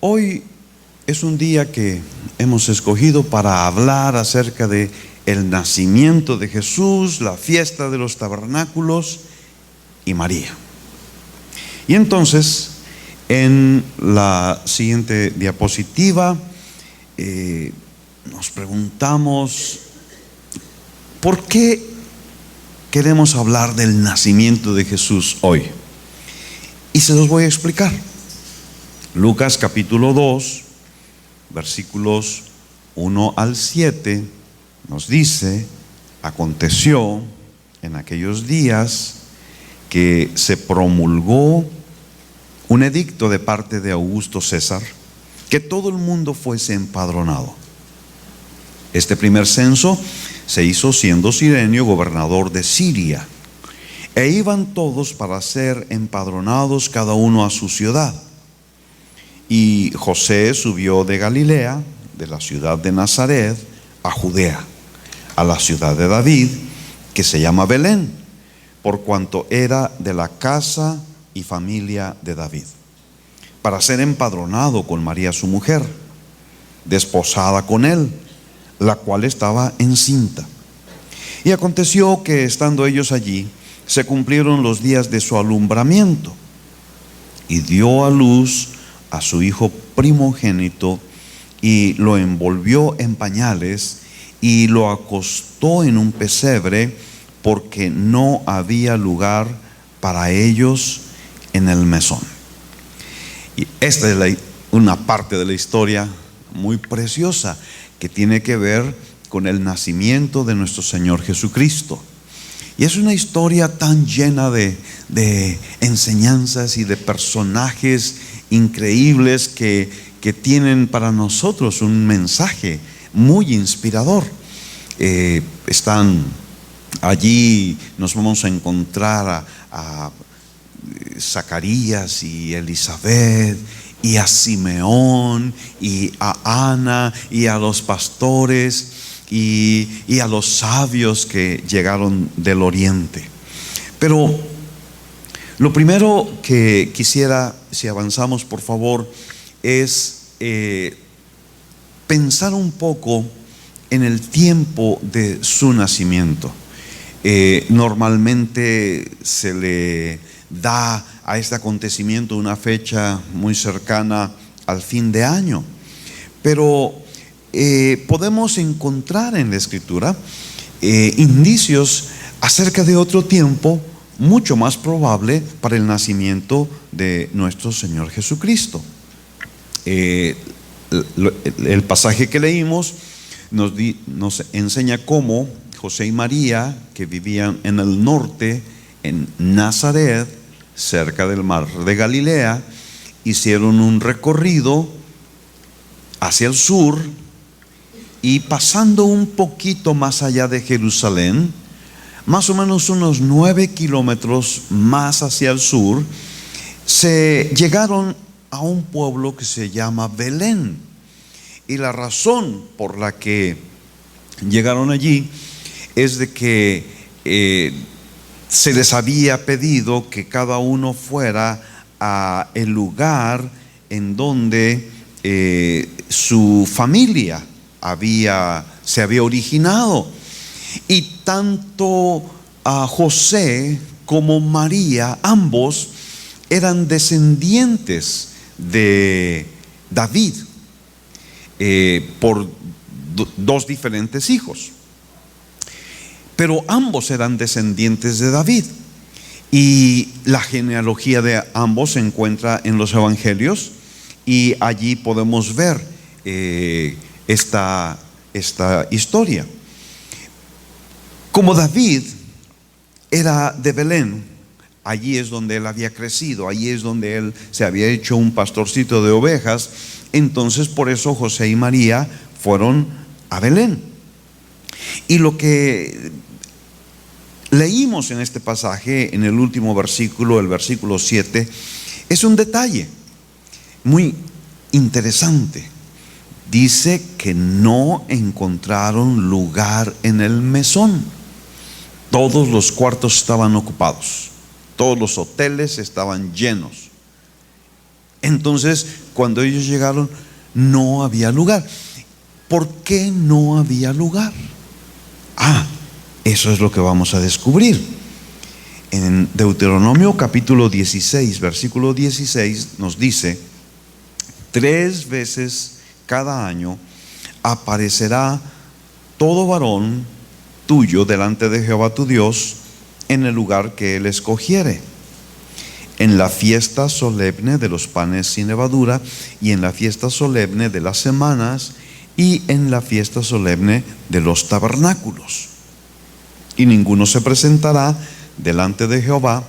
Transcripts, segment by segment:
Hoy es un día que hemos escogido para hablar acerca de el nacimiento de Jesús, la fiesta de los tabernáculos y María. Y entonces, en la siguiente diapositiva, nos preguntamos, ¿por qué queremos hablar del nacimiento de Jesús hoy? Y se los voy a explicar. Lucas capítulo 2, versículos 1 al 7, nos dice: aconteció en aquellos días que se promulgó un edicto de parte de Augusto César, que todo el mundo fuese empadronado. Este primer censo se hizo siendo Cirenio gobernador de Siria, e iban todos para ser empadronados, cada uno a su ciudad. Y José subió de Galilea, de la ciudad de Nazaret, a Judea, a la ciudad de David, que se llama Belén, por cuanto era de la casa y familia de David, para ser empadronado con María su mujer, desposada con él, la cual estaba encinta. Y aconteció que, estando ellos allí, se cumplieron los días de su alumbramiento, y dio a luz a su hijo primogénito, y lo envolvió en pañales, y lo acostó en un pesebre, porque no había lugar para ellos en el mesón. Y esta es una parte de la historia muy preciosa que tiene que ver con el nacimiento de nuestro Señor Jesucristo. Y es una historia tan llena de enseñanzas y de personajes increíbles que tienen para nosotros un mensaje muy inspirador. Están allí, nos vamos a encontrar a Zacarías y Elizabeth, y a Simeón, y a Ana, y a los pastores, y a los sabios que llegaron del oriente. Pero lo primero que quisiera, si avanzamos por favor, es pensar un poco en el tiempo de su nacimiento. Normalmente se le da a este acontecimiento una fecha muy cercana al fin de año, pero podemos encontrar en la Escritura indicios acerca de otro tiempo mucho más probable para el nacimiento de nuestro Señor Jesucristo. El pasaje que leímos nos enseña cómo José y María, que vivían en el norte, en Nazaret, cerca del mar de Galilea, hicieron un recorrido hacia el sur, y pasando un poquito más allá de Jerusalén, más o menos unos 9 kilómetros más hacia el sur, se llegaron a un pueblo que se llama Belén. Y la razón por la que llegaron allí es de que se les había pedido que cada uno fuera a el lugar en donde su familia se había originado. Y tanto a José como María, ambos eran descendientes de David, por dos diferentes hijos. Pero ambos eran descendientes de David, y la genealogía de ambos se encuentra en los evangelios, y allí podemos ver esta historia. Como David era de Belén, allí es donde él había crecido, allí es donde él se había hecho un pastorcito de ovejas. Entonces por eso José y María fueron a Belén. Y lo que leímos en este pasaje, en el último versículo, el versículo 7, es un detalle muy interesante. Dice que no encontraron lugar en el mesón. Todos los cuartos estaban ocupados, todos los hoteles estaban llenos. Entonces cuando ellos llegaron no había lugar. ¿Por qué no había lugar? Eso es lo que vamos a descubrir. En Deuteronomio capítulo 16, versículo 16 nos dice: 3 veces cada año aparecerá todo varón tuyo delante de Jehová tu Dios en el lugar que él escogiere, en la fiesta solemne de los panes sin levadura, y en la fiesta solemne de las semanas, y en la fiesta solemne de los tabernáculos. Y ninguno se presentará delante de Jehová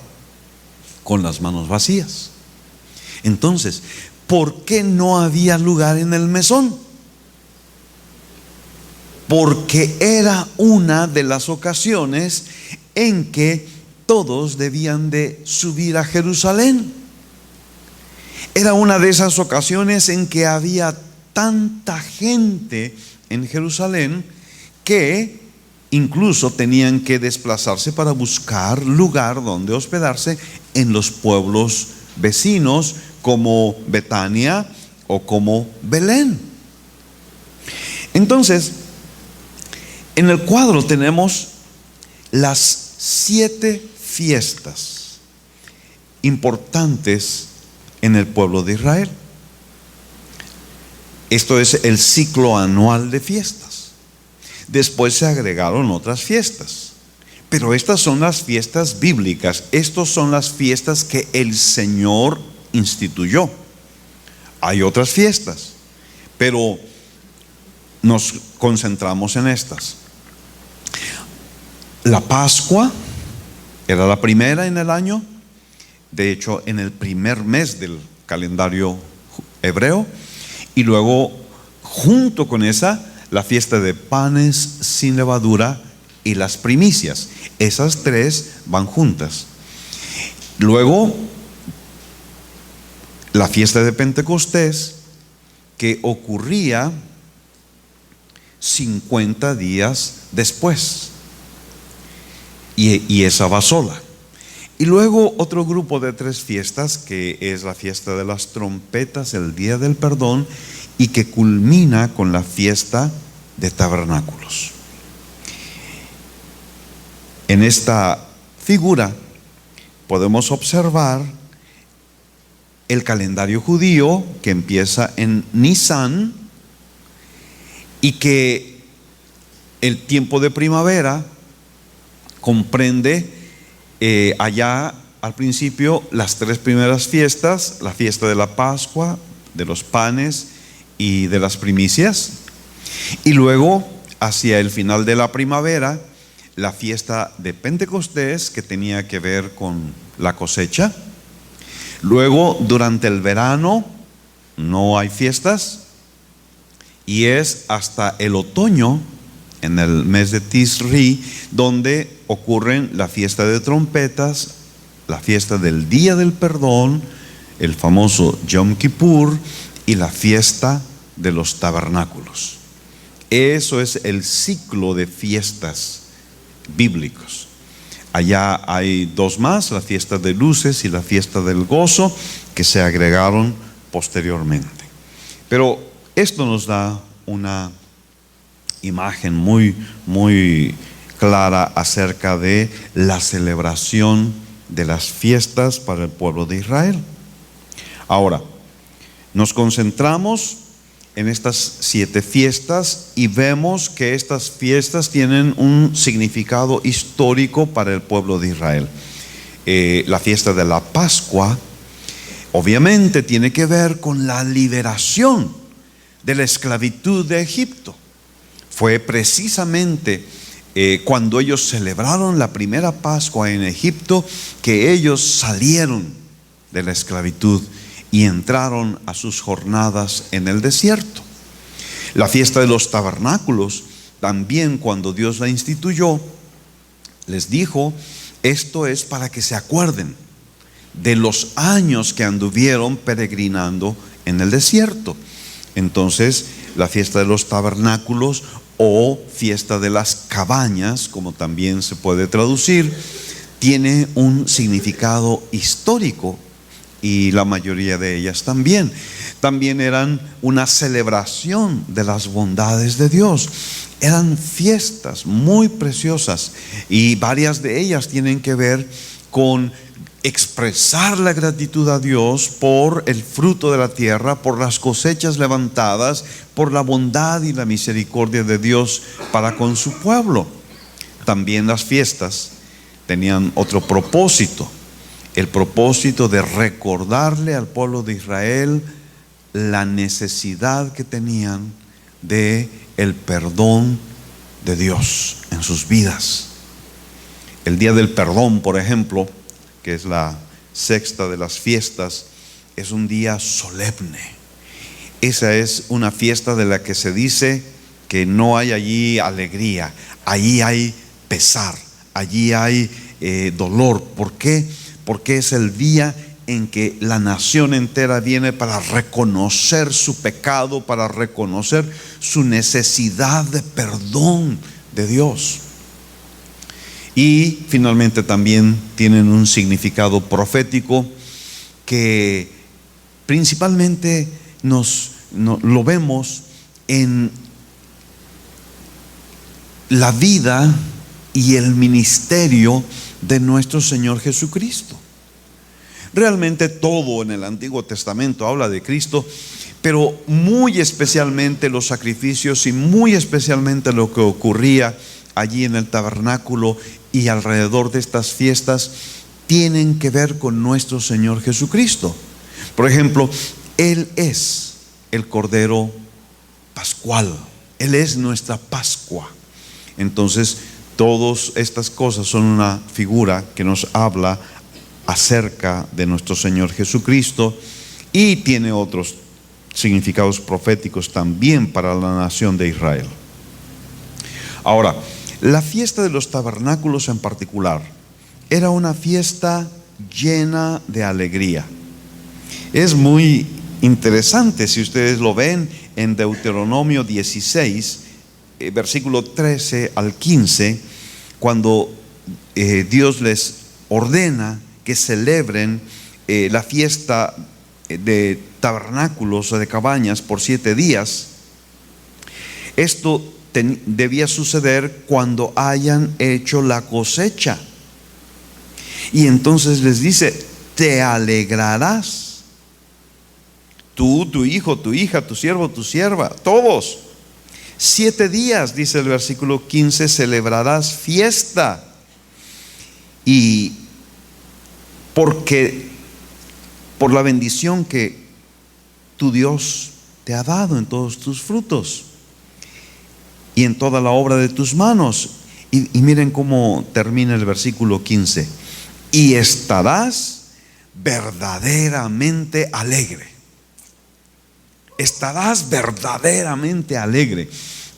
con las manos vacías. Entonces, ¿por qué no había lugar en el mesón? Porque era una de las ocasiones en que todos debían de subir a Jerusalén. Era una de esas ocasiones en que había tanta gente en Jerusalén que incluso tenían que desplazarse para buscar lugar donde hospedarse en los pueblos vecinos como Betania o como Belén. Entonces, en el cuadro tenemos las 7 fiestas importantes en el pueblo de Israel. Esto es el ciclo anual de fiestas. Después se agregaron otras fiestas, pero estas son las fiestas bíblicas. Estas son las fiestas que el Señor instituyó. Hay otras fiestas, pero nos concentramos en estas. La Pascua era la primera en el año, de hecho en el primer mes del calendario hebreo, y luego junto con esa, la fiesta de panes sin levadura y las primicias. Esas 3 van juntas. Luego la fiesta de Pentecostés, que ocurría 50 días después, y esa va sola. Y luego otro grupo de 3 fiestas, que es la fiesta de las trompetas, el día del perdón, y que culmina con la fiesta de tabernáculos. En esta figura podemos observar el calendario judío que empieza en Nisan, y que el tiempo de primavera comprende allá al principio las 3 primeras fiestas: la fiesta de la Pascua, de los panes y de las primicias, y luego hacia el final de la primavera la fiesta de Pentecostés, que tenía que ver con la cosecha. Luego durante el verano no hay fiestas, y es hasta el otoño, en el mes de Tisri, donde ocurren la fiesta de trompetas, la fiesta del día del perdón, el famoso Yom Kippur, y la fiesta de los tabernáculos. Eso es el ciclo de fiestas bíblicos. Allá hay 2 más, la fiesta de luces y la fiesta del gozo, que se agregaron posteriormente. Pero esto nos da una imagen muy, muy clara acerca de la celebración de las fiestas para el pueblo de Israel. Ahora, nos concentramos en estas 7 fiestas y vemos que estas fiestas tienen un significado histórico para el pueblo de Israel. La fiesta de la Pascua obviamente tiene que ver con la liberación de la esclavitud de Egipto. Fue precisamente cuando ellos celebraron la primera Pascua en Egipto que ellos salieron de la esclavitud y entraron a sus jornadas en el desierto. La fiesta de los tabernáculos, también cuando Dios la instituyó, les dijo: esto es para que se acuerden de los años que anduvieron peregrinando en el desierto. Entonces, la fiesta de los tabernáculos, o fiesta de las cabañas, como también se puede traducir, tiene un significado histórico y la mayoría de ellas también. También eran una celebración de las bondades de Dios. Eran fiestas muy preciosas y varias de ellas tienen que ver con expresar la gratitud a Dios por el fruto de la tierra, por las cosechas levantadas, por la bondad y la misericordia de Dios para con su pueblo. También las fiestas tenían otro propósito, el propósito de recordarle al pueblo de Israel la necesidad que tenían de el perdón de Dios en sus vidas. El día del perdón, por ejemplo, que es la sexta de las fiestas, es un día solemne. Esa es una fiesta de la que se dice que no hay allí alegría, allí hay pesar, allí hay dolor. ¿Por qué? Porque es el día en que la nación entera viene para reconocer su pecado, para reconocer su necesidad de perdón de Dios. Y finalmente también tienen un significado profético que principalmente lo vemos en la vida y el ministerio de nuestro Señor Jesucristo. Realmente todo en el Antiguo Testamento habla de Cristo, pero muy especialmente los sacrificios y muy especialmente lo que ocurría allí en el tabernáculo y alrededor de estas fiestas tienen que ver con nuestro Señor Jesucristo. Por ejemplo, Él es el Cordero Pascual, Él es nuestra Pascua. Entonces, todas estas cosas son una figura que nos habla acerca de nuestro Señor Jesucristo y tiene otros significados proféticos también para la nación de Israel. Ahora, la fiesta de los tabernáculos en particular era una fiesta llena de alegría. Es muy interesante si ustedes lo ven en Deuteronomio 16, versículo 13 al 15, cuando Dios les ordena que celebren la fiesta de tabernáculos o de cabañas por 7 días. Esto debía suceder cuando hayan hecho la cosecha. Y entonces les dice: te alegrarás, tú, tu hijo, tu hija, tu siervo, tu sierva, todos. 7 días, dice el versículo 15, celebrarás fiesta. Y porque por la bendición que tu Dios te ha dado en todos tus frutos y en toda la obra de tus manos. Y miren cómo termina el versículo 15: y estarás verdaderamente alegre. Estarás verdaderamente alegre.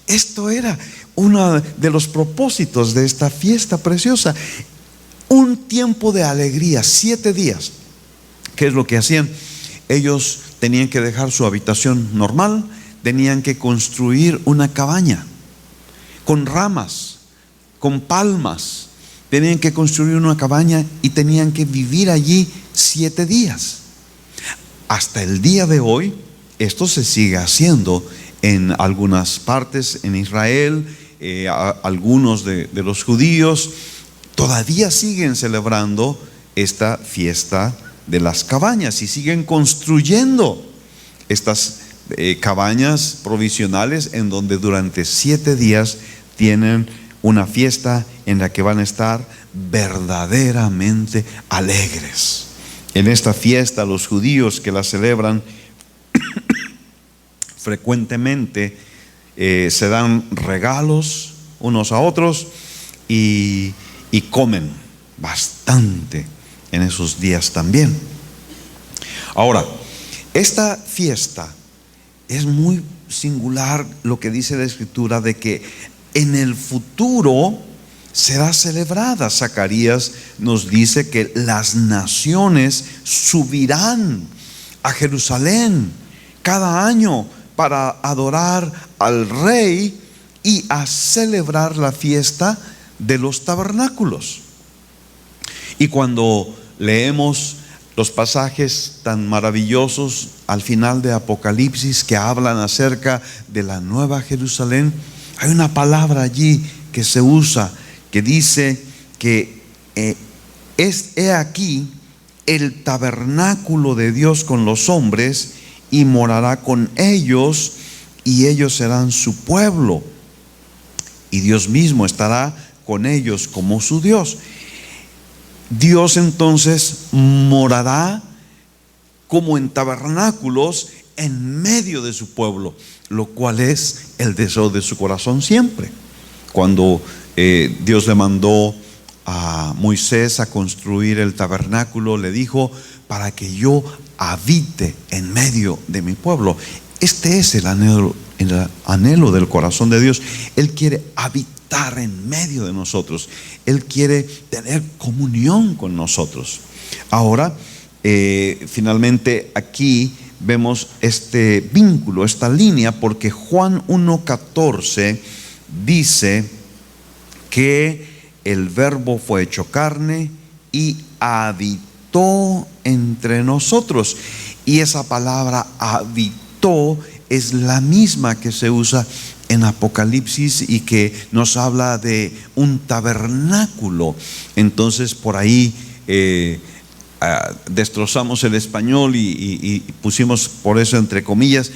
Esto era uno de los propósitos de esta fiesta preciosa. Un tiempo de alegría, 7 días. ¿Qué es lo que hacían? Ellos tenían que dejar su habitación normal, tenían que construir una cabaña con ramas, con palmas. Tenían que construir una cabaña y tenían que vivir allí 7 días. Hasta el día de hoy, esto se sigue haciendo en algunas partes en Israel. Algunos de los judíos todavía siguen celebrando esta fiesta de las cabañas y siguen construyendo estas cabañas provisionales en donde durante 7 días tienen una fiesta en la que van a estar verdaderamente alegres. En esta fiesta los judíos que la celebran frecuentemente se dan regalos unos a otros y comen bastante en esos días también. Ahora, esta fiesta es muy singular, lo que dice la Escritura de que en el futuro será celebrada. Zacarías nos dice que las naciones subirán a Jerusalén cada año para adorar al Rey y a celebrar la fiesta de los tabernáculos. Y cuando leemos los pasajes tan maravillosos al final de Apocalipsis que hablan acerca de la Nueva Jerusalén, hay una palabra allí que se usa, que dice que he aquí el tabernáculo de Dios con los hombres, y morará con ellos, y ellos serán su pueblo, y Dios mismo estará con ellos como su Dios. Dios entonces morará como en tabernáculos en medio de su pueblo, lo cual es el deseo de su corazón siempre. Cuando Dios le mandó a Moisés a construir el tabernáculo, le dijo: para que yo habite en medio de mi pueblo. Este es el anhelo del corazón de Dios. Él quiere habitar en medio de nosotros. Él quiere tener comunión con nosotros. Ahora, finalmente aquí vemos este vínculo, esta línea, porque Juan 1:14 dice que el Verbo fue hecho carne y habitó entre nosotros. Y esa palabra habitó es la misma que se usa en Apocalipsis y que nos habla de un tabernáculo. Entonces por ahí destrozamos el español y pusimos por eso entre comillas,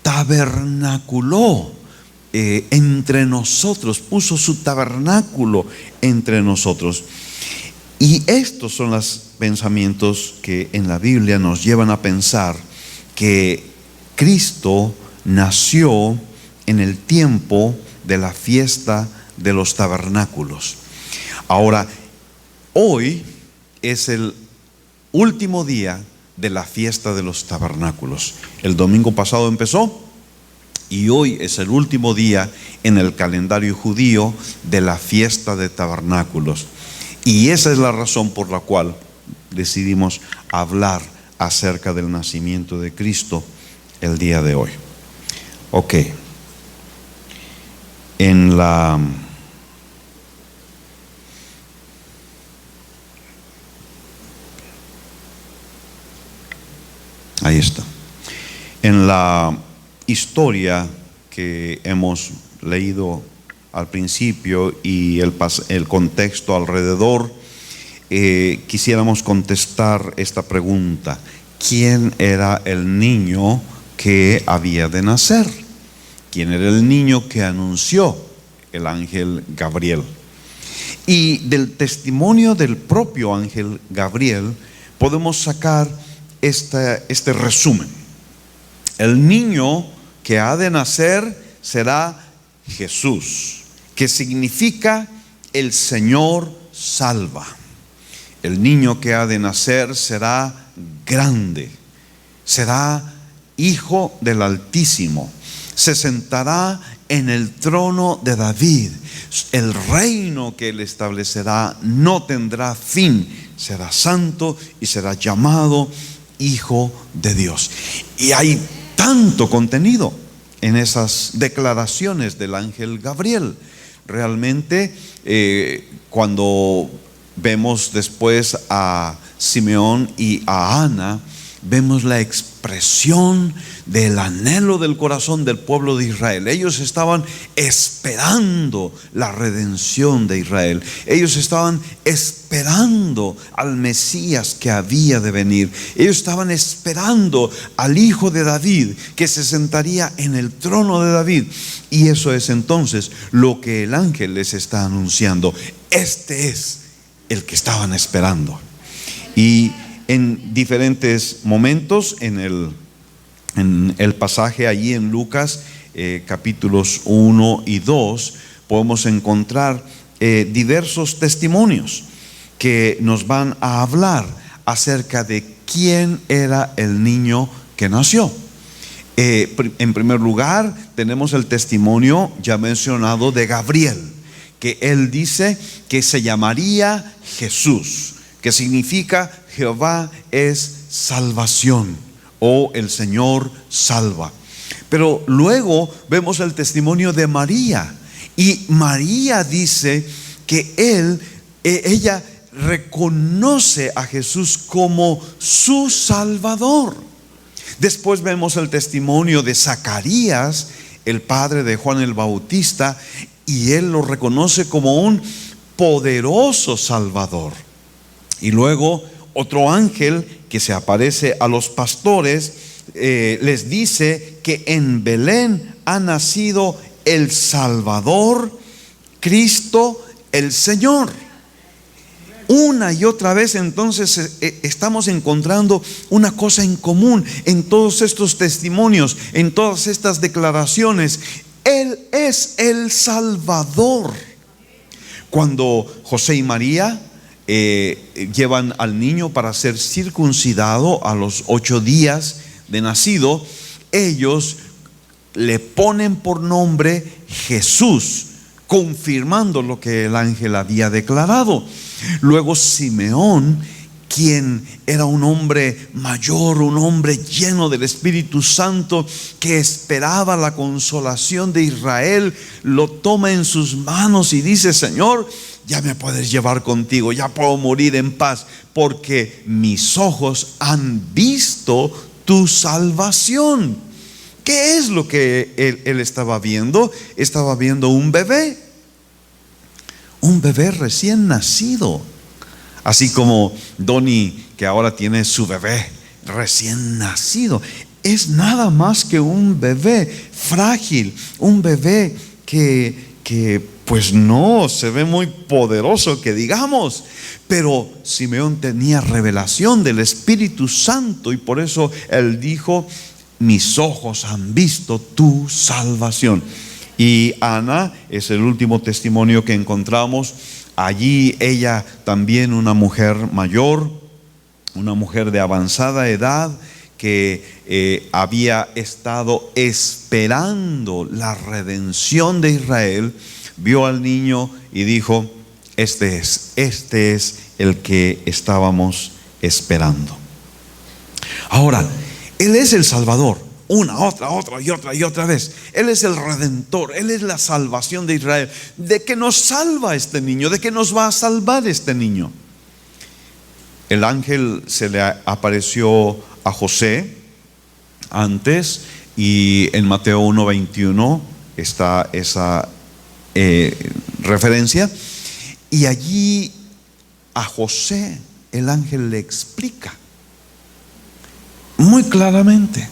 tabernaculó entre nosotros, puso su tabernáculo entre nosotros. Y estos son los pensamientos que en la Biblia nos llevan a pensar que Cristo nació en el tiempo de la fiesta de los tabernáculos. Ahora, hoy es el último día de la fiesta de los tabernáculos. El domingo pasado empezó y hoy es el último día en el calendario judío de la fiesta de tabernáculos. Y esa es la razón por la cual decidimos hablar acerca del nacimiento de Cristo el día de hoy. Ok. Ahí está. En la historia que hemos leído al principio y el contexto alrededor, quisiéramos contestar esta pregunta: ¿quién era el niño que había de nacer? ¿Quién era el niño que anunció el ángel Gabriel? Y del testimonio del propio ángel Gabriel podemos sacar este resumen. El niño que ha de nacer será Jesús, que significa el Señor salva. El niño que ha de nacer será grande, será hijo del Altísimo, se sentará en el trono de David. El reino que él establecerá no tendrá fin, será santo y será llamado Hijo de Dios. Y hay tanto contenido en esas declaraciones del ángel Gabriel. Realmente cuando vemos después a Simeón y a Ana, vemos la expresión del anhelo del corazón del pueblo de Israel. Ellos estaban esperando la redención de Israel. Ellos estaban esperando al Mesías que había de venir. Ellos estaban esperando al Hijo de David, que se sentaría en el trono de David. Y eso es entonces lo que el ángel les está anunciando. Este es el que estaban esperando. Y en diferentes momentos en el pasaje allí en Lucas capítulos 1 y 2 podemos encontrar diversos testimonios que nos van a hablar acerca de quién era el niño que nació. En primer lugar tenemos el testimonio ya mencionado de Gabriel, que él dice que se llamaría Jesús, que significa Jehová es salvación, o el Señor salva. Pero luego vemos el testimonio de María, y María dice que ella reconoce a Jesús como su Salvador. Después vemos el testimonio de Zacarías, el padre de Juan el Bautista, y él lo reconoce como un poderoso Salvador. Y luego otro ángel que se aparece a los pastores les dice que en Belén ha nacido el Salvador, Cristo el Señor. Una y otra vez entonces estamos encontrando una cosa en común en todos estos testimonios, en todas estas declaraciones. Él es el Salvador. Cuando José y María llevan al niño para ser circuncidado a los 8 días de nacido, ellos le ponen por nombre Jesús, confirmando lo que el ángel había declarado. Luego Simeón, quien era un hombre mayor, un hombre lleno del Espíritu Santo, que esperaba la consolación de Israel, lo toma en sus manos y dice: Señor, ya me puedes llevar contigo, ya puedo morir en paz, porque mis ojos han visto tu salvación. ¿Qué es lo que él estaba viendo? Estaba viendo un bebé recién nacido. Así como Donnie, que ahora tiene su bebé recién nacido, es nada más que un bebé frágil, un bebé que pues no se ve muy poderoso, que digamos. Pero Simeón tenía revelación del Espíritu Santo, y por eso él dijo: mis ojos han visto tu salvación. Y Ana es el último testimonio que encontramos. Allí ella también, una mujer mayor, una mujer de avanzada edad, que había estado esperando la redención de Israel, vio al niño y dijo: este es el que estábamos esperando. Ahora, Él es el Salvador, otra y otra vez. Él es el Redentor, Él es la salvación de Israel. ¿De qué nos salva este niño? ¿De qué nos va a salvar este niño? El ángel se le apareció a José antes, y en Mateo 1:21 está esa referencia. Y allí a José el ángel le explica muy claramente.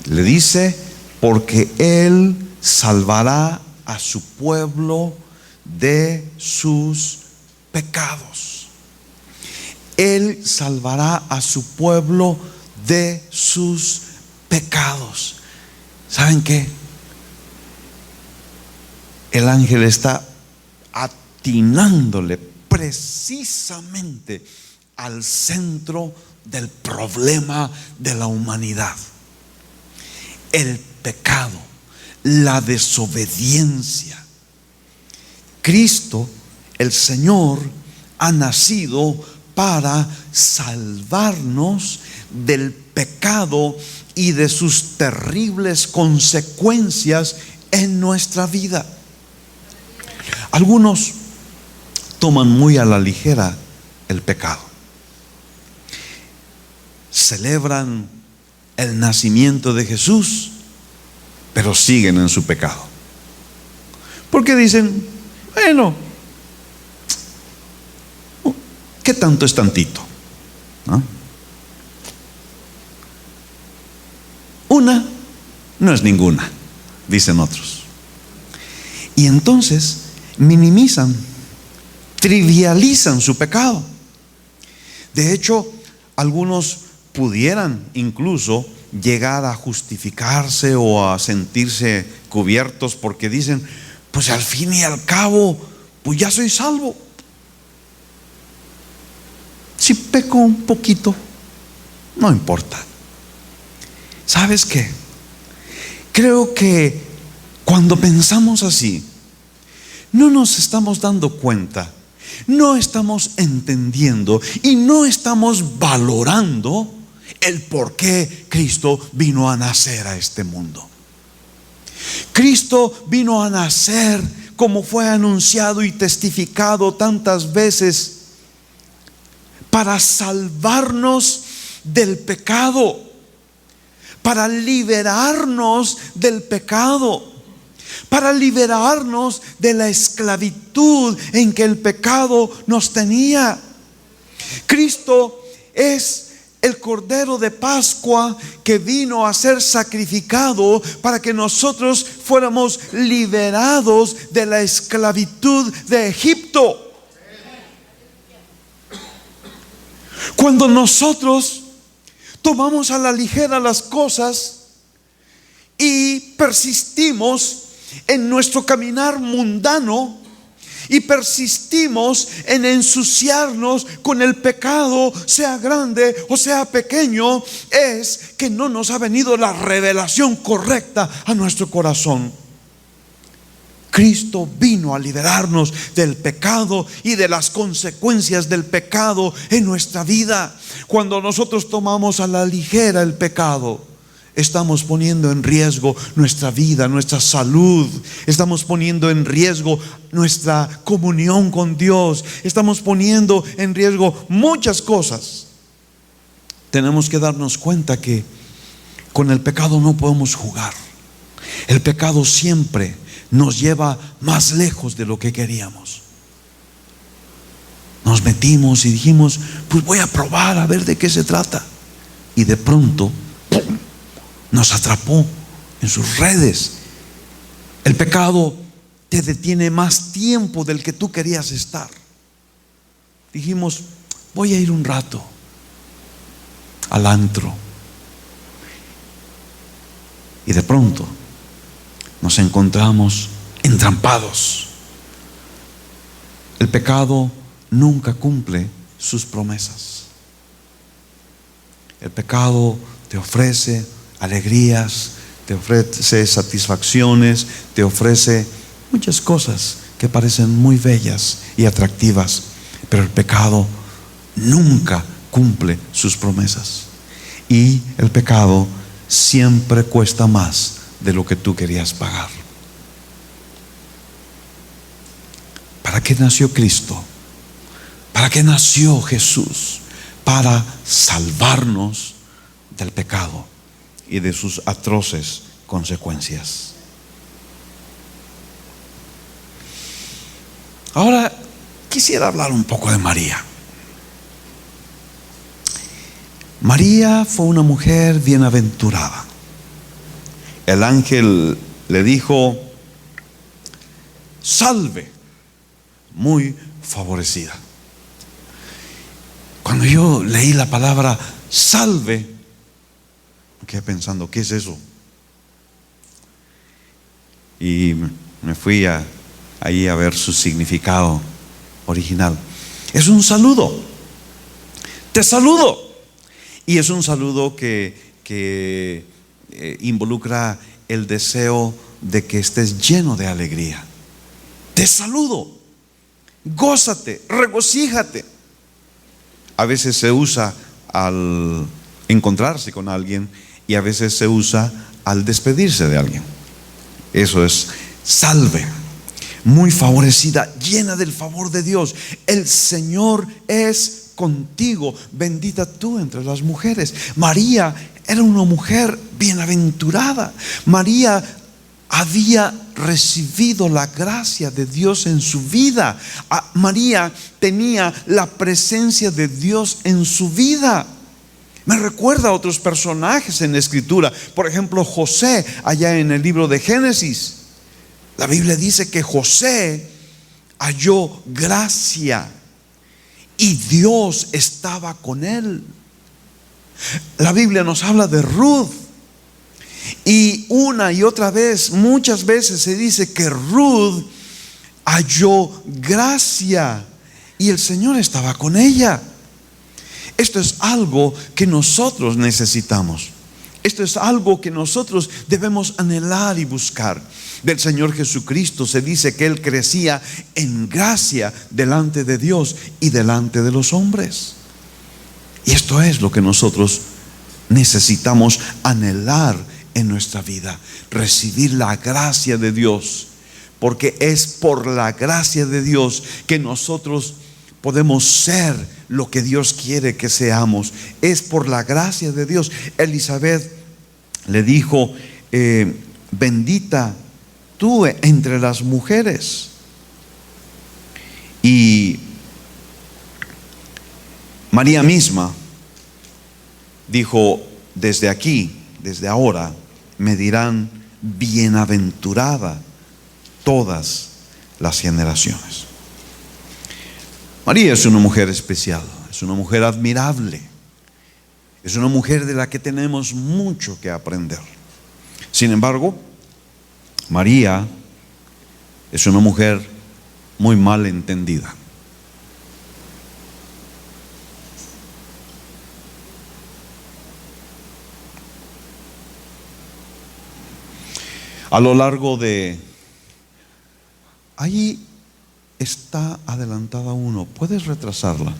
Le dice: porque él salvará a su pueblo de sus pecados. Él salvará a su pueblo de sus pecados. ¿Saben qué? El ángel está atinándole precisamente al centro del problema de la humanidad: el pecado, la desobediencia. Cristo, el Señor, ha nacido para salvarnos del pecado y de sus terribles consecuencias en nuestra vida. Algunos toman muy a la ligera el pecado. Celebran el nacimiento de Jesús, pero siguen en su pecado. Porque dicen: bueno, ¿qué tanto es tantito? ¿No? Una no es ninguna, dicen otros. Y entonces minimizan, trivializan su pecado. De hecho, algunos pudieran incluso llegar a justificarse o a sentirse cubiertos, porque dicen: pues al fin y al cabo, pues ya soy salvo. Si peco un poquito, no importa. ¿Sabes qué? Creo que cuando pensamos así, no nos estamos dando cuenta, no estamos entendiendo y no estamos valorando el por qué Cristo vino a nacer a este mundo. Cristo vino a nacer, como fue anunciado y testificado tantas veces, para salvarnos del pecado, para liberarnos del pecado, para liberarnos de la esclavitud en que el pecado nos tenía. Cristo es el Cordero de Pascua que vino a ser sacrificado para que nosotros fuéramos liberados de la esclavitud de Egipto. Cuando nosotros tomamos a la ligera las cosas y persistimos en nuestro caminar mundano y persistimos en ensuciarnos con el pecado, sea grande o sea pequeño, es que no nos ha venido la revelación correcta a nuestro corazón. Cristo vino a liberarnos del pecado y de las consecuencias del pecado en nuestra vida. Cuando nosotros tomamos a la ligera el pecado, estamos poniendo en riesgo nuestra vida, nuestra salud. Estamos poniendo en riesgo nuestra comunión con Dios. Estamos poniendo en riesgo muchas cosas. Tenemos que darnos cuenta que con el pecado no podemos jugar. El pecado siempre nos lleva más lejos de lo que queríamos. Nos metimos y dijimos, pues voy a probar a ver de qué se trata. Y de pronto, ¡pum!, nos atrapó en sus redes. El pecado te detiene más tiempo del que tú querías estar. Dijimos, voy a ir un rato al antro. Y de pronto nos encontramos entrampados. El pecado nunca cumple sus promesas. El pecado te ofrece alegrías, te ofrece satisfacciones, te ofrece muchas cosas que parecen muy bellas y atractivas, pero el pecado nunca cumple sus promesas. Y el pecado siempre cuesta más de lo que tú querías pagar. ¿Para qué nació Cristo? ¿Para qué nació Jesús? Para salvarnos del pecado y de sus atroces consecuencias. Ahora quisiera hablar un poco de María. María fue una mujer bienaventurada. El ángel le dijo: salve, muy favorecida. Cuando yo leí la palabra salve, me quedé pensando, ¿qué es eso? Y me fui ahí a ver su significado original. Es un saludo. Te saludo. Y es un saludo que involucra el deseo de que estés lleno de alegría. Te saludo. Gózate, regocíjate. A veces se usa al encontrarse con alguien y a veces se usa al despedirse de alguien. Eso es salve, muy favorecida, llena del favor de Dios. El Señor es contigo, bendita tú entre las mujeres. María era una mujer bienaventurada. María había recibido la gracia de Dios en su vida. María tenía la presencia de Dios en su vida. Me recuerda a otros personajes en la Escritura. Por ejemplo, José, allá en el libro de Génesis. La Biblia dice que José halló gracia y Dios estaba con él. La Biblia nos habla de Ruth. Y una y otra vez, muchas veces se dice que Ruth halló gracia y el Señor estaba con ella. Esto es algo que nosotros necesitamos. Esto es algo que nosotros debemos anhelar y buscar. Del Señor Jesucristo se dice que Él crecía en gracia delante de Dios y delante de los hombres. Y esto es lo que nosotros necesitamos anhelar en nuestra vida, recibir la gracia de Dios, porque es por la gracia de Dios que nosotros podemos ser lo que Dios quiere que seamos. Es por la gracia de Dios. Elizabeth le dijo, bendita tú entre las mujeres. Y María misma dijo, desde aquí, desde ahora, me dirán bienaventurada todas las generaciones. María es una mujer especial, es una mujer admirable, es una mujer de la que tenemos mucho que aprender. Sin embargo, María es una mujer muy mal entendida. A lo largo de... Ahí está adelantada uno. ¿Puedes retrasarla?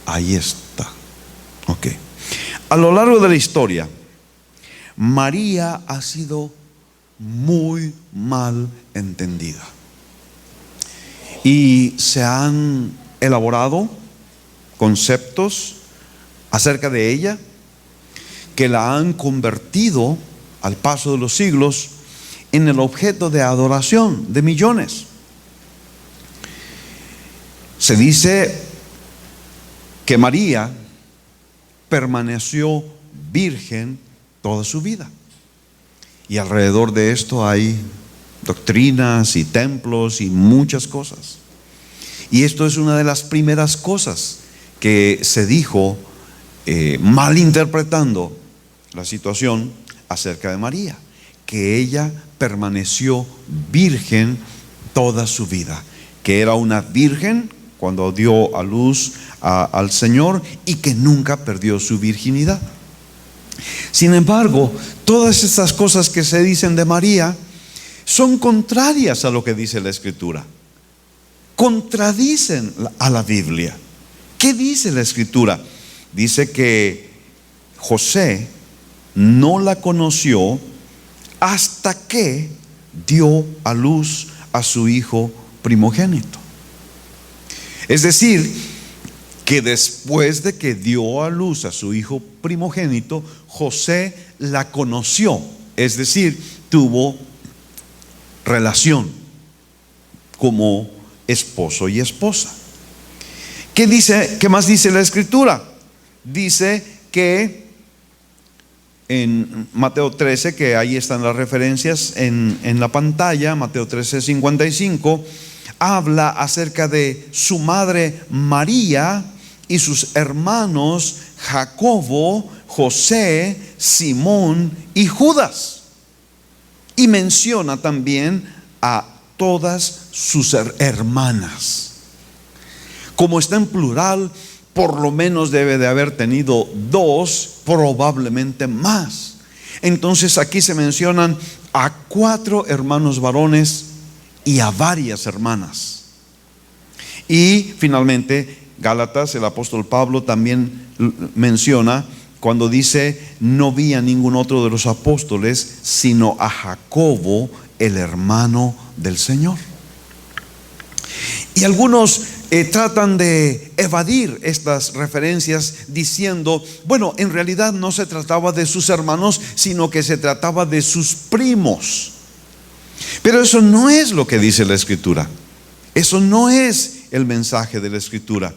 Ahí está. Ok. A lo largo de la historia, María ha sido muy mal entendida. Y se han elaborado conceptos acerca de ella que la han convertido al paso de los siglos en el objeto de adoración de millones. Se dice que María permaneció virgen toda su vida. Y alrededor de esto hay doctrinas y templos y muchas cosas. Y esto es una de las primeras cosas que se dijo malinterpretando la situación acerca de María, que ella permaneció virgen toda su vida, que era una virgen cuando dio a luz al Señor y que nunca perdió su virginidad. Sin embargo, todas estas cosas que se dicen de María son contrarias a lo que dice la Escritura. Contradicen a la Biblia. ¿Qué dice la Escritura? Dice que José no la conoció hasta que dio a luz a su hijo primogénito. Es decir, que después de que dio a luz a su hijo primogénito, José la conoció, es decir, tuvo relación como esposo y esposa. ¿Qué más dice la Escritura? Dice que en Mateo 13, que ahí están las referencias en la pantalla, Mateo 13:55, habla acerca de su madre María y sus hermanos Jacobo, José, Simón y Judas. Y menciona también a todas sus hermanas. Como está en plural, por lo menos debe de haber tenido dos, probablemente más. Entonces aquí se mencionan a 4 hermanos varones y a varias hermanas. Y finalmente Gálatas, el apóstol Pablo también menciona cuando dice: no vi a ningún otro de los apóstoles sino a Jacobo, el hermano del Señor. Y algunos tratan de evadir estas referencias diciendo: bueno, en realidad no se trataba de sus hermanos, sino que se trataba de sus primos. Pero eso no es lo que dice la Escritura. Eso no es el mensaje de la Escritura.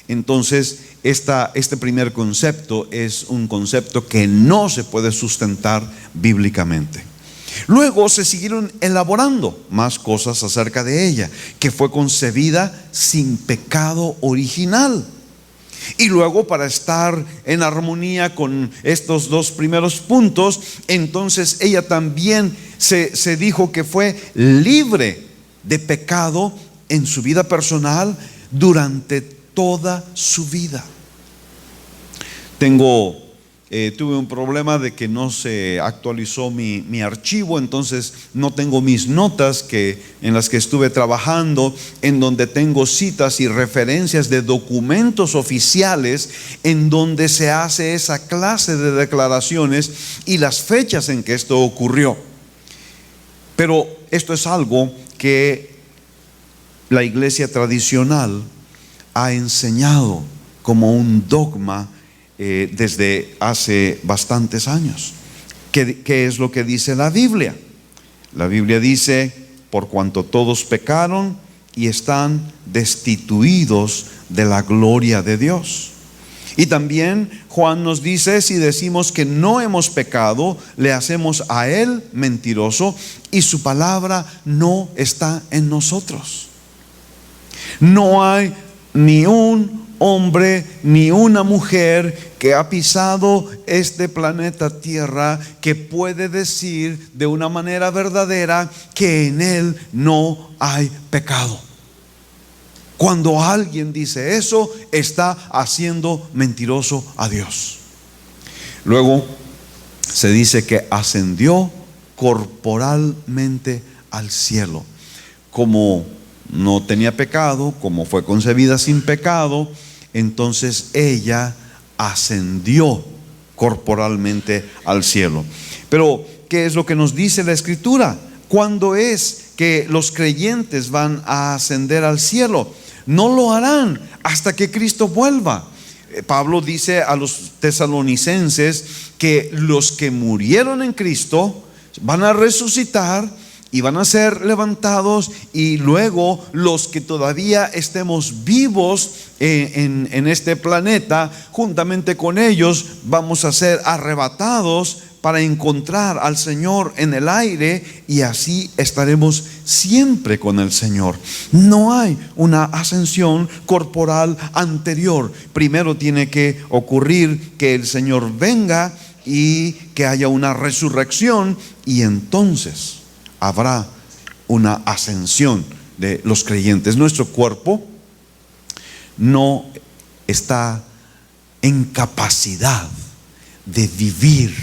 Entonces, este primer concepto es un concepto que no se puede sustentar bíblicamente. Luego se siguieron elaborando más cosas acerca de ella, que fue concebida sin pecado original. Y luego, para estar en armonía con estos dos primeros puntos, entonces ella también se dijo que fue libre de pecado en su vida personal durante toda su vida. Tuve un problema de que no se actualizó mi archivo, entonces no tengo mis notas en las que estuve trabajando, en donde tengo citas y referencias de documentos oficiales en donde se hace esa clase de declaraciones y las fechas en que esto ocurrió. Pero esto es algo que la iglesia tradicional ha enseñado como un dogma desde hace bastantes años. ¿Qué es lo que dice la Biblia? La Biblia dice: por cuanto todos pecaron y están destituidos de la gloria de Dios. Y también Juan nos dice: si decimos que no hemos pecado, le hacemos a Él mentiroso y su palabra no está en nosotros. No hay ni un hombre ni una mujer que ha pisado este planeta Tierra que puede decir de una manera verdadera que en él no hay pecado. Cuando alguien dice eso, está haciendo mentiroso a Dios. Luego se dice que ascendió corporalmente al cielo. Como no tenía pecado, como fue concebida sin pecado, entonces ella ascendió corporalmente al cielo. Pero ¿qué es lo que nos dice la Escritura? ¿Cuándo es que los creyentes van a ascender al cielo? No lo harán hasta que Cristo vuelva. Pablo dice a los tesalonicenses que los que murieron en Cristo van a resucitar y van a ser levantados, y luego los que todavía estemos vivos en este planeta, juntamente con ellos vamos a ser arrebatados para encontrar al Señor en el aire, y así estaremos siempre con el Señor. No hay una ascensión corporal anterior. Primero tiene que ocurrir que el Señor venga y que haya una resurrección, y entonces habrá una ascensión de los creyentes. Nuestro cuerpo no está en capacidad de vivir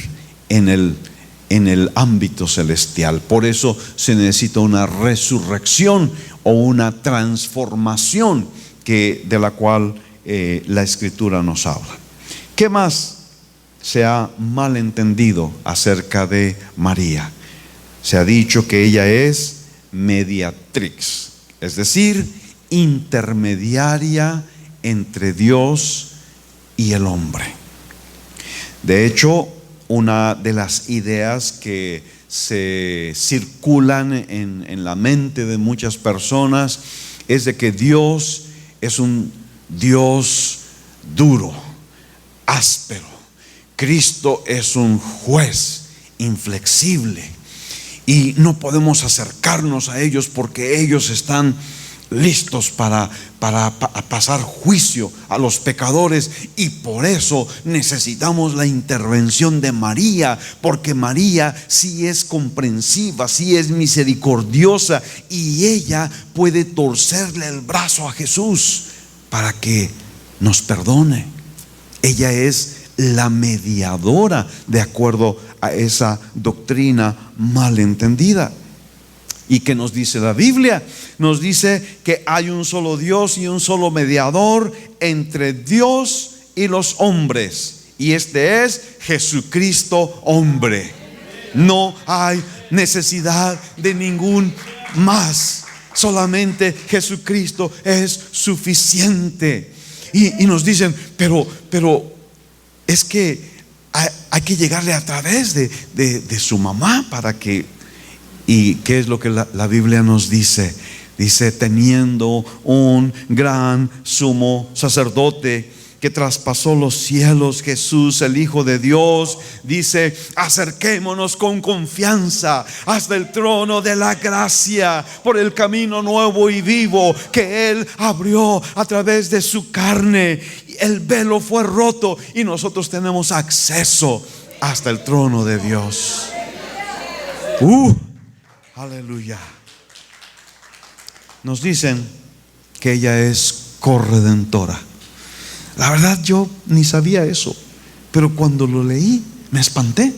en el ámbito celestial. Por eso se necesita una resurrección o una transformación de la cual la Escritura nos habla. ¿Qué más se ha malentendido acerca de María? Se ha dicho que ella es mediatrix, es decir, intermediaria entre Dios y el hombre. De hecho, una de las ideas que se circulan en la mente de muchas personas es de que Dios es un Dios duro, áspero. Cristo es un juez inflexible y no podemos acercarnos a ellos porque ellos están listos para pasar juicio a los pecadores, y por eso necesitamos la intervención de María, porque María sí es comprensiva, sí es misericordiosa, y ella puede torcerle el brazo a Jesús para que nos perdone. Ella es la mediadora de acuerdo a esa doctrina malentendida. ¿Y qué nos dice la Biblia? Nos dice que hay un solo Dios y un solo mediador entre Dios y los hombres, y este es Jesucristo hombre. No hay necesidad de ningún más, solamente Jesucristo es suficiente. Y nos dicen, pero es que hay que llegarle a través de su mamá para que... ¿Y qué es lo que la Biblia nos dice? Dice: teniendo un gran sumo sacerdote que traspasó los cielos, Jesús el Hijo de Dios, dice: acerquémonos con confianza hasta el trono de la gracia, por el camino nuevo y vivo que Él abrió a través de su carne. El velo fue roto y nosotros tenemos acceso hasta el trono de Dios. Aleluya. Nos dicen que ella es corredentora. La verdad, yo ni sabía eso, pero cuando lo leí me espanté,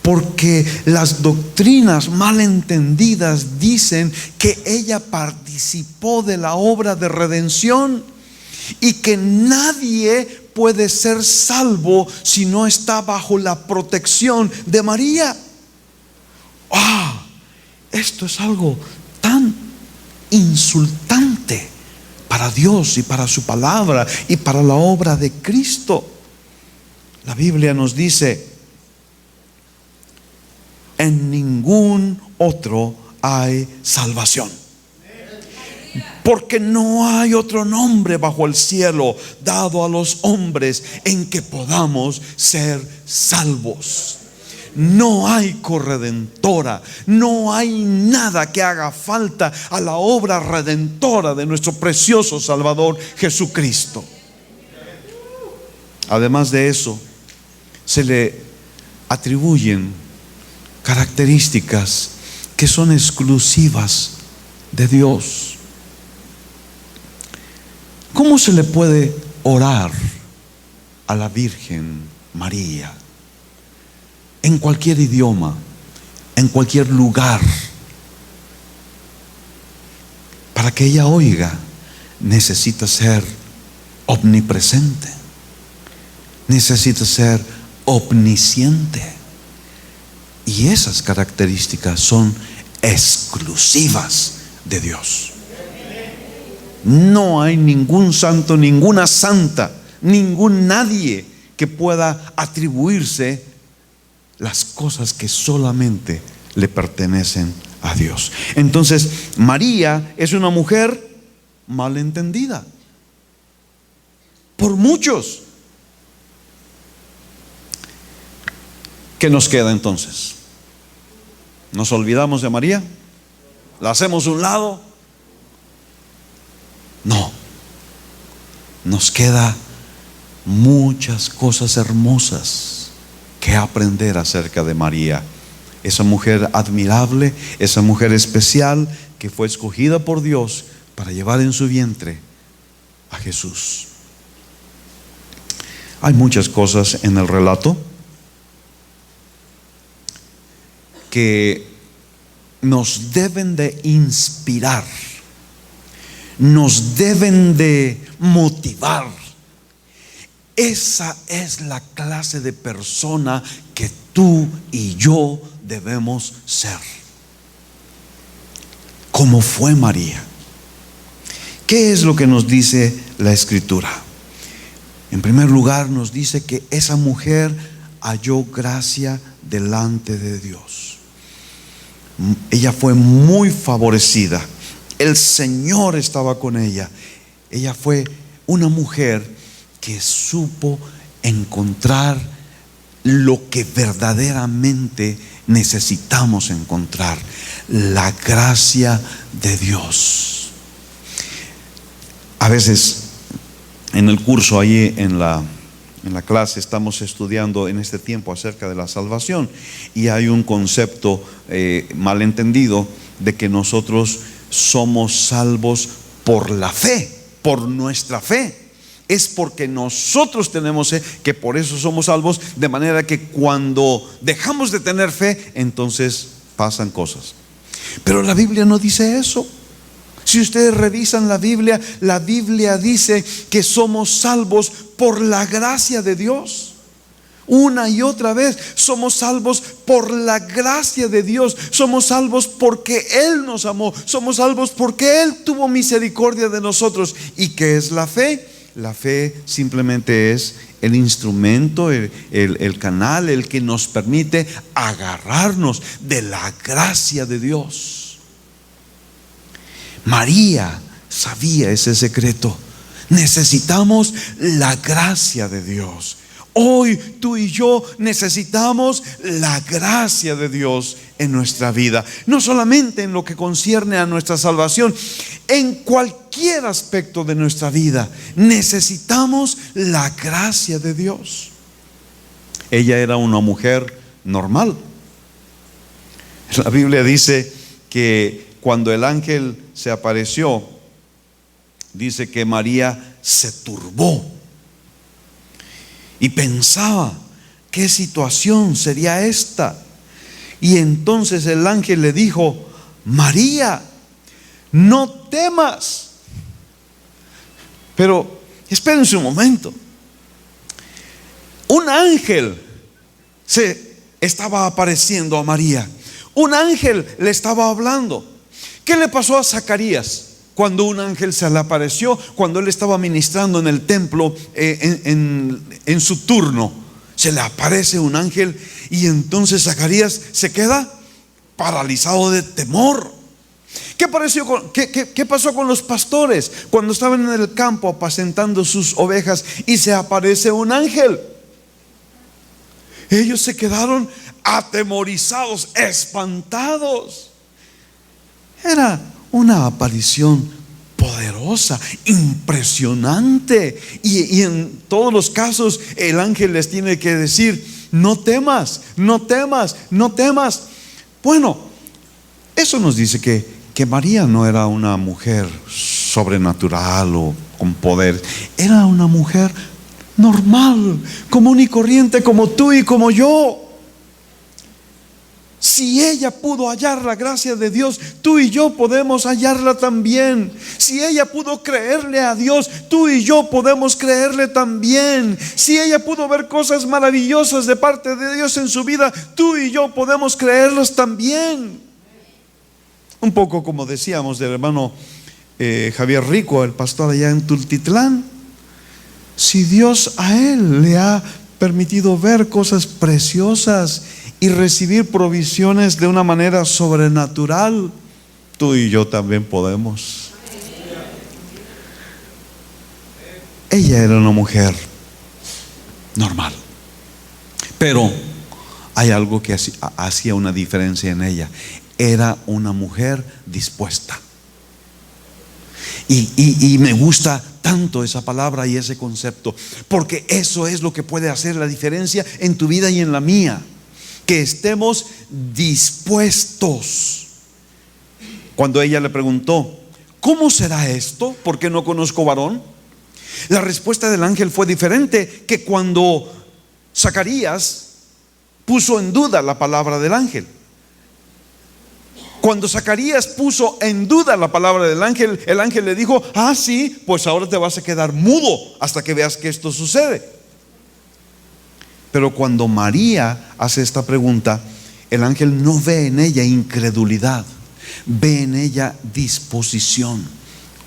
porque las doctrinas malentendidas dicen que ella participó de la obra de redención y que nadie puede ser salvo si no está bajo la protección de María. Esto es algo tan insultante para Dios y para su palabra y para la obra de Cristo. La Biblia nos dice: en ningún otro hay salvación, porque no hay otro nombre bajo el cielo dado a los hombres en que podamos ser salvos. No hay corredentora, no hay nada que haga falta a la obra redentora de nuestro precioso Salvador Jesucristo. Además de eso, se le atribuyen características que son exclusivas de Dios. ¿Cómo se le puede orar a la Virgen María? En cualquier idioma, en cualquier lugar, para que ella oiga, necesita ser omnipresente, necesita ser omnisciente, y esas características son exclusivas de Dios. No hay ningún santo, ninguna santa, ningún nadie que pueda atribuirse las cosas que solamente le pertenecen a Dios. Entonces, María es una mujer malentendida por muchos. ¿Qué nos queda entonces? ¿Nos olvidamos de María? ¿La hacemos a un lado? No. Nos queda muchas cosas hermosas que aprender acerca de María, esa mujer admirable, esa mujer especial que fue escogida por Dios para llevar en su vientre a Jesús. Hay muchas cosas en el relato que nos deben de inspirar, nos deben de motivar. Esa es la clase de persona que tú y yo debemos ser, como fue María. ¿Qué es lo que nos dice la Escritura? En primer lugar, nos dice que esa mujer halló gracia delante de Dios. Ella fue muy favorecida. El Señor estaba con ella. Ella fue una mujer que supo encontrar lo que verdaderamente necesitamos encontrar: la gracia de Dios. A veces en el curso, allí en la clase, estamos estudiando en este tiempo acerca de la salvación, y hay un concepto malentendido de que nosotros somos salvos por la fe, por nuestra fe. Es porque nosotros tenemos fe que por eso somos salvos, de manera que cuando dejamos de tener fe, entonces pasan cosas. Pero la Biblia no dice eso. Si ustedes revisan la Biblia dice que somos salvos por la gracia de Dios. Una y otra vez somos salvos por la gracia de Dios. Somos salvos porque Él nos amó. Somos salvos porque Él tuvo misericordia de nosotros. ¿Y qué es la fe? La fe simplemente es el instrumento, el canal, el que nos permite agarrarnos de la gracia de Dios. María sabía ese secreto. Necesitamos la gracia de Dios. Hoy tú y yo necesitamos la gracia de Dios en nuestra vida. No solamente en lo que concierne a nuestra salvación, en cualquier aspecto de nuestra vida necesitamos la gracia de Dios. Ella era una mujer normal. La Biblia dice que cuando el ángel se apareció, dice que María se turbó y pensaba: ¿qué situación sería esta? Y entonces el ángel le dijo: María, no temas. Pero espérense un momento. Un ángel se estaba apareciendo a María. Un ángel le estaba hablando. ¿Qué le pasó a Zacarías cuando un ángel se le apareció? Cuando él estaba ministrando en el templo, en su turno, se le aparece un ángel y entonces Zacarías se queda paralizado de temor. ¿Qué pasó con los pastores cuando estaban en el campo apacentando sus ovejas y se aparece un ángel? Ellos se quedaron atemorizados, espantados. Era una aparición poderosa, impresionante, y en todos los casos el ángel les tiene que decir: no temas, no temas, no temas. Bueno, eso nos dice que María no era una mujer sobrenatural o con poder. Era una mujer normal, común y corriente, como tú y como yo. Si ella pudo hallar la gracia de Dios, tú y yo podemos hallarla también. Si ella pudo creerle a Dios, tú y yo podemos creerle también. Si ella pudo ver cosas maravillosas de parte de Dios en su vida, tú y yo podemos creerlas también. Un poco como decíamos del hermano Javier Rico, el pastor allá en Tultitlán. Si Dios a él le ha permitido ver cosas preciosas y recibir provisiones de una manera sobrenatural, tú y yo también podemos. Ella era una mujer normal, pero hay algo que hacía una diferencia en ella. Era una mujer dispuesta. Y me gusta tanto esa palabra y ese concepto, porque eso es lo que puede hacer la diferencia en tu vida y en la mía. Que estemos dispuestos. Cuando ella le preguntó: ¿cómo será esto? ¿Por qué no conozco varón? La respuesta del ángel fue diferente que cuando Zacarías puso en duda la palabra del ángel. Cuando Zacarías puso en duda la palabra del ángel, el ángel le dijo: ah, sí, pues ahora te vas a quedar mudo hasta que veas que esto sucede. Pero cuando María hace esta pregunta, el ángel no ve en ella incredulidad, ve en ella disposición.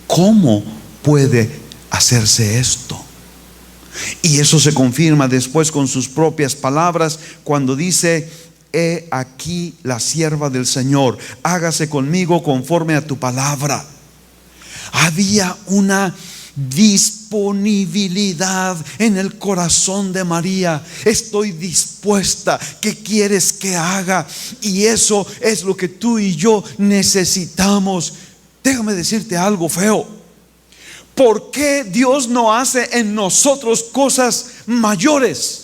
¿Cómo puede hacerse esto? Y eso se confirma después con sus propias palabras cuando dice: he aquí la sierva del Señor, hágase conmigo conforme a tu palabra. Había una disponibilidad en el corazón de María. Estoy dispuesta. ¿Qué quieres que haga? Y eso es lo que tú y yo necesitamos. Déjame decirte algo feo. ¿Por qué Dios no hace en nosotros cosas mayores?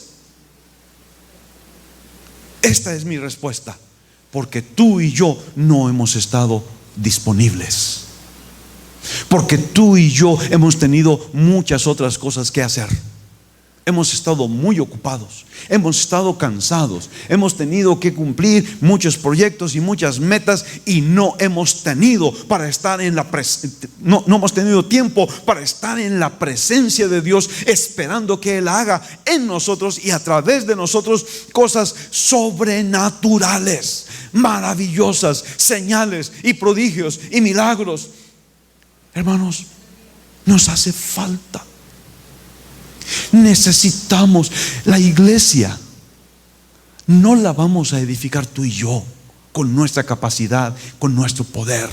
Esta es mi respuesta: porque tú y yo no hemos estado disponibles. Porque tú y yo hemos tenido muchas otras cosas que hacer. Hemos estado muy ocupados, hemos estado cansados, hemos tenido que cumplir muchos proyectos y muchas metas, y no hemos tenido para estar en no hemos tenido tiempo para estar en la presencia de Dios, esperando que Él haga en nosotros y a través de nosotros cosas sobrenaturales, maravillosas, señales y prodigios y milagros. Hermanos, nos hace falta. Necesitamos. La iglesia no la vamos a edificar tú y yo con nuestra capacidad, con nuestro poder.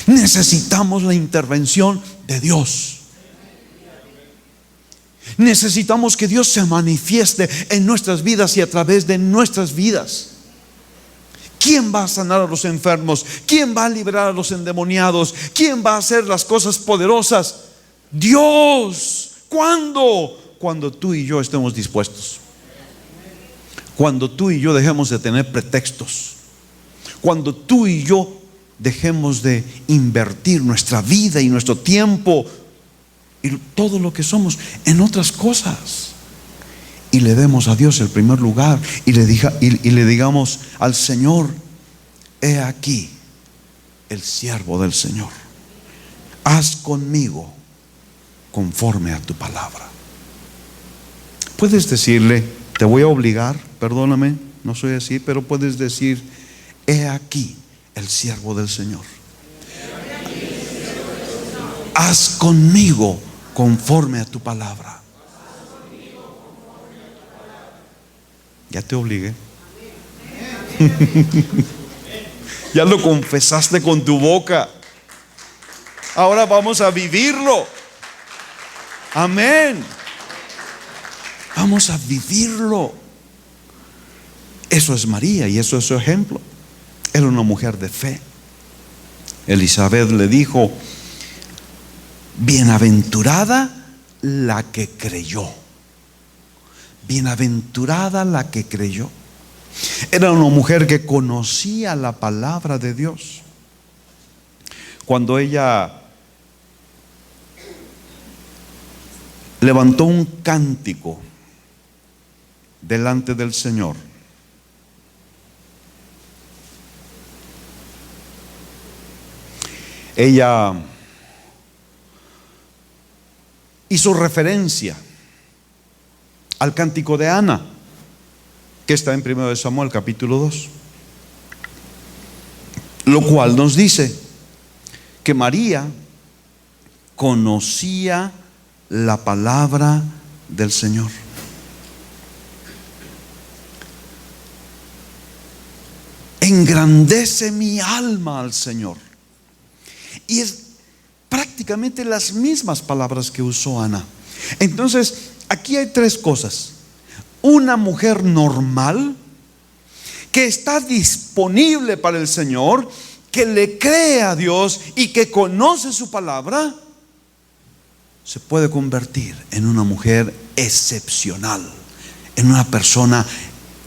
Necesitamos la intervención de Dios. Necesitamos que Dios se manifieste en nuestras vidas y a través de nuestras vidas. ¿Quién va a sanar a los enfermos? ¿Quién va a liberar a los endemoniados? ¿Quién va a hacer las cosas poderosas? Dios. ¿Cuándo? Cuando tú y yo estemos dispuestos. Cuando tú y yo dejemos de tener pretextos. Cuando tú y yo dejemos de invertir nuestra vida y nuestro tiempo y todo lo que somos en otras cosas, y le demos a Dios el primer lugar y le digamos al Señor: he aquí el siervo del Señor, haz conmigo conforme a tu palabra. Puedes decirle: te voy a obligar, perdóname, no soy así, pero puedes decir: he aquí el siervo del Señor. Haz conmigo conforme a tu palabra. Ya te obligué. Ya lo confesaste con tu boca. Ahora vamos a vivirlo. Amén. Vamos a vivirlo. Eso es María y eso es su ejemplo. Era una mujer de fe. Elizabeth le dijo: bienaventurada la que creyó. Bienaventurada la que creyó. Era una mujer que conocía la palabra de Dios. Cuando ella levantó un cántico delante del Señor, ella hizo referencia al cántico de Ana, que está en 1 Samuel capítulo 2, lo cual nos dice que María conocía la palabra del Señor. Engrandece mi alma al Señor. Y es prácticamente las mismas palabras que usó Ana. Entonces, aquí hay tres cosas. Una mujer normal que está disponible para el Señor, que le cree a Dios y que conoce su palabra, se puede convertir en una mujer excepcional, en una persona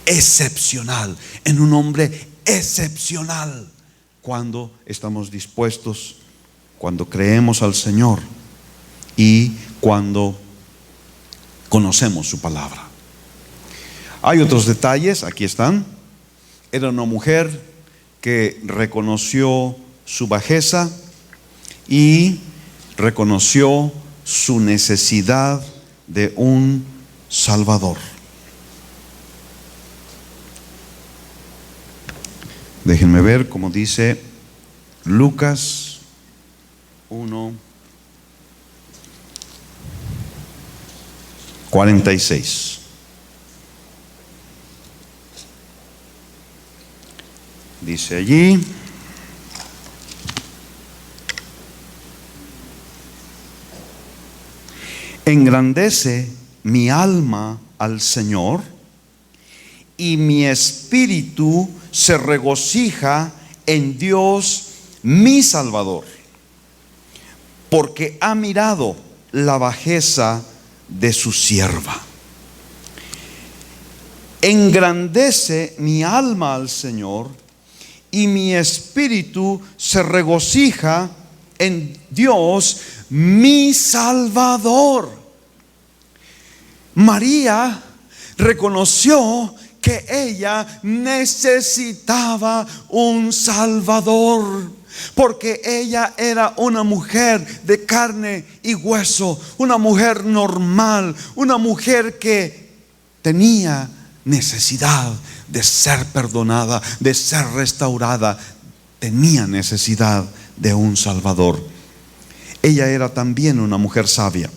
excepcional, en un hombre excepcional, cuando estamos dispuestos, cuando creemos al Señor y cuando conocemos su palabra. Hay otros detalles, aquí están. Era una mujer que reconoció su bajeza y reconoció su necesidad de un Salvador. Déjenme ver cómo dice Lucas 1:46. Dice allí: engrandece mi alma al Señor, y mi espíritu se regocija en Dios mi Salvador, porque ha mirado la bajeza de su sierva. Engrandece mi alma al Señor, y mi espíritu se regocija en Dios mi Salvador. María reconoció que ella necesitaba un Salvador, porque ella era una mujer de carne y hueso, una mujer normal, una mujer que tenía necesidad de ser perdonada, de ser restaurada, tenía necesidad de un Salvador. Ella era también una mujer sabia.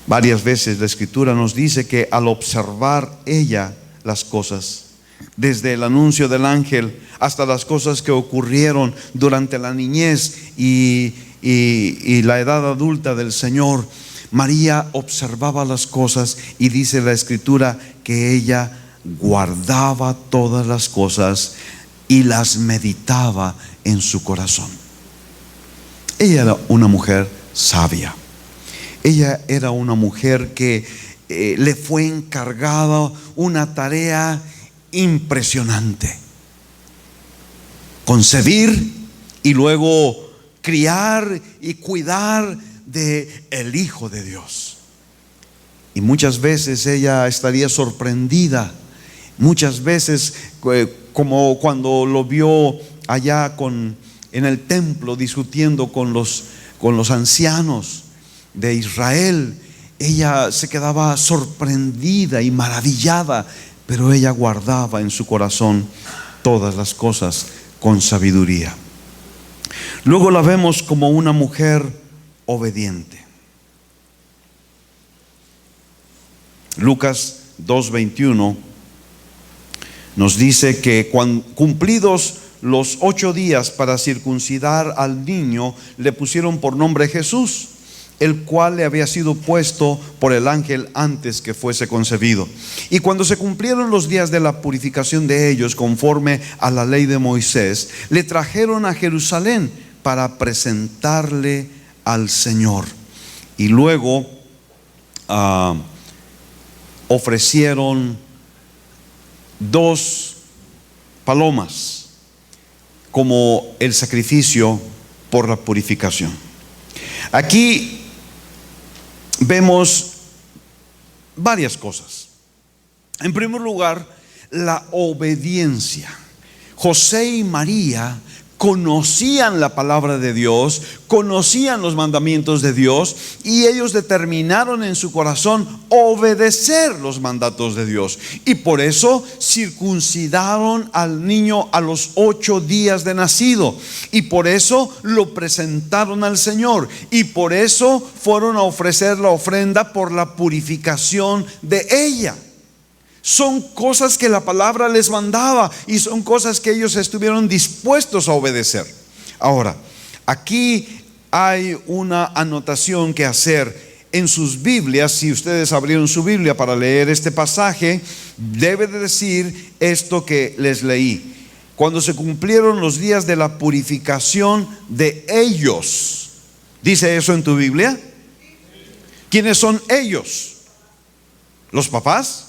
Varias veces la Escritura nos dice que al observar ella las cosas, desde el anuncio del ángel hasta las cosas que ocurrieron durante la niñez y la edad adulta del Señor, María observaba las cosas, y dice la Escritura que ella guardaba todas las cosas y las meditaba en su corazón. Ella era una mujer sabia. Ella era una mujer que le fue encargada una tarea impresionante: concebir y luego criar y cuidar de el Hijo de Dios. Y muchas veces ella estaría sorprendida, muchas veces como cuando lo vio allá en el templo discutiendo con los ancianos de Israel. Ella se quedaba sorprendida y maravillada, pero ella guardaba en su corazón todas las cosas con sabiduría. Luego la vemos como una mujer obediente. Lucas 2:21 nos dice que cumplidos los 8 días para circuncidar al niño, le pusieron por nombre Jesús, el cual le había sido puesto por el ángel antes que fuese concebido. Y cuando se cumplieron los días de la purificación de ellos, conforme a la ley de Moisés, le trajeron a Jerusalén para presentarle al Señor. Y luego ofrecieron 2 palomas como el sacrificio por la purificación. Aquí vemos varias cosas. En primer lugar, la obediencia. José y María conocían la palabra de Dios, conocían los mandamientos de Dios, y ellos determinaron en su corazón obedecer los mandatos de Dios, y por eso circuncidaron al niño a los 8 días de nacido, y por eso lo presentaron al Señor, y por eso fueron a ofrecer la ofrenda por la purificación de ella. Son cosas que la palabra les mandaba y son cosas que ellos estuvieron dispuestos a obedecer. Ahora, aquí hay una anotación que hacer en sus Biblias. Si ustedes abrieron su Biblia para leer este pasaje, debe de decir esto que les leí: cuando se cumplieron los días de la purificación de ellos. ¿Dice eso en tu Biblia? ¿Quiénes son ellos? ¿Los papás?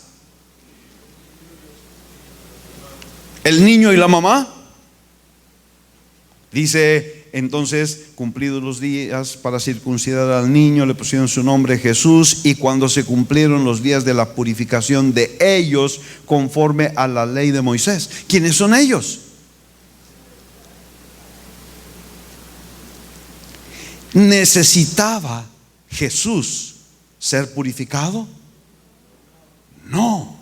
¿El niño y la mamá? Dice entonces, cumplidos los días para circuncidar al niño, le pusieron su nombre Jesús. Y cuando se cumplieron los días de la purificación de ellos, conforme a la ley de Moisés. ¿Quiénes son ellos? ¿Necesitaba Jesús ser purificado? No.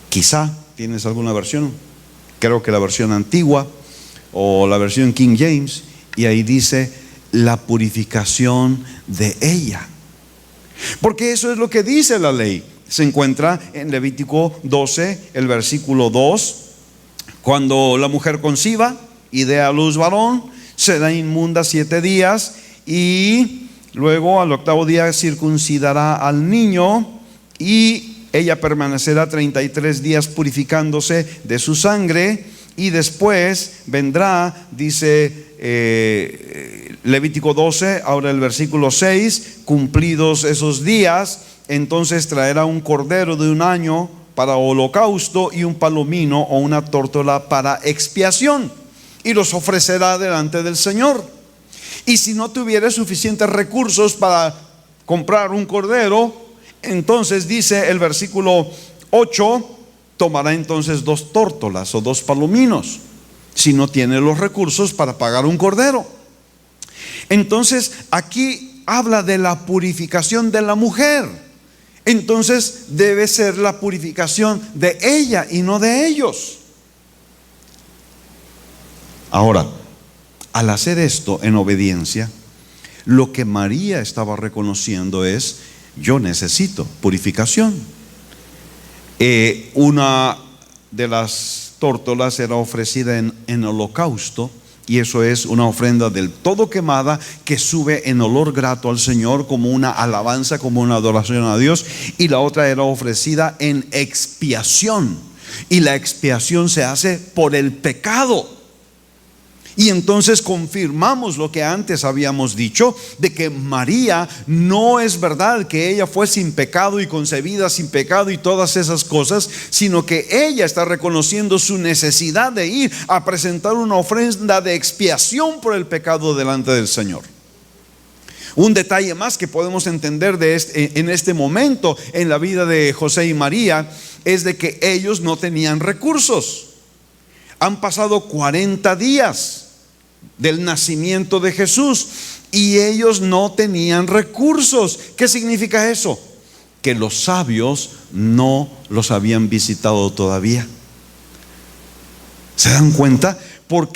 Quizá tienes alguna versión, creo que la versión antigua o la versión King James, y ahí dice la purificación de ella, porque eso es lo que dice la ley. Se encuentra en Levítico 12, el versículo 2: cuando la mujer conciba y dé a luz varón, será inmunda 7 días, y luego al 8º día circuncidará al niño, y ella permanecerá 33 días purificándose de su sangre, y después vendrá, dice Levítico 12, ahora el versículo 6: cumplidos esos días, entonces traerá un cordero de 1 año para holocausto y un palomino o una tórtola para expiación, y los ofrecerá delante del Señor. Y si no tuviera suficientes recursos para comprar un cordero, entonces dice el versículo 8, tomará entonces 2 tórtolas o 2 palominos, si no tiene los recursos para pagar un cordero. Entonces aquí habla de la purificación de la mujer. Entonces debe ser la purificación de ella y no de ellos. Ahora, al hacer esto en obediencia, lo que María estaba reconociendo es: yo necesito purificación. Una de las tórtolas era ofrecida en holocausto, y eso es una ofrenda del todo quemada que sube en olor grato al Señor, como una alabanza, como una adoración a Dios. Y la otra era ofrecida en expiación, y la expiación se hace por el pecado. Y entonces confirmamos lo que antes habíamos dicho, de que María no es verdad que ella fue sin pecado y concebida sin pecado y todas esas cosas, sino que ella está reconociendo su necesidad de ir a presentar una ofrenda de expiación por el pecado delante del Señor. Un detalle más que podemos entender en este momento en la vida de José y María es de que ellos no tenían recursos. Han pasado 40 días del nacimiento de Jesús y ellos no tenían recursos. ¿Qué significa eso? Que los sabios no los habían visitado todavía. ¿Se dan cuenta? Porque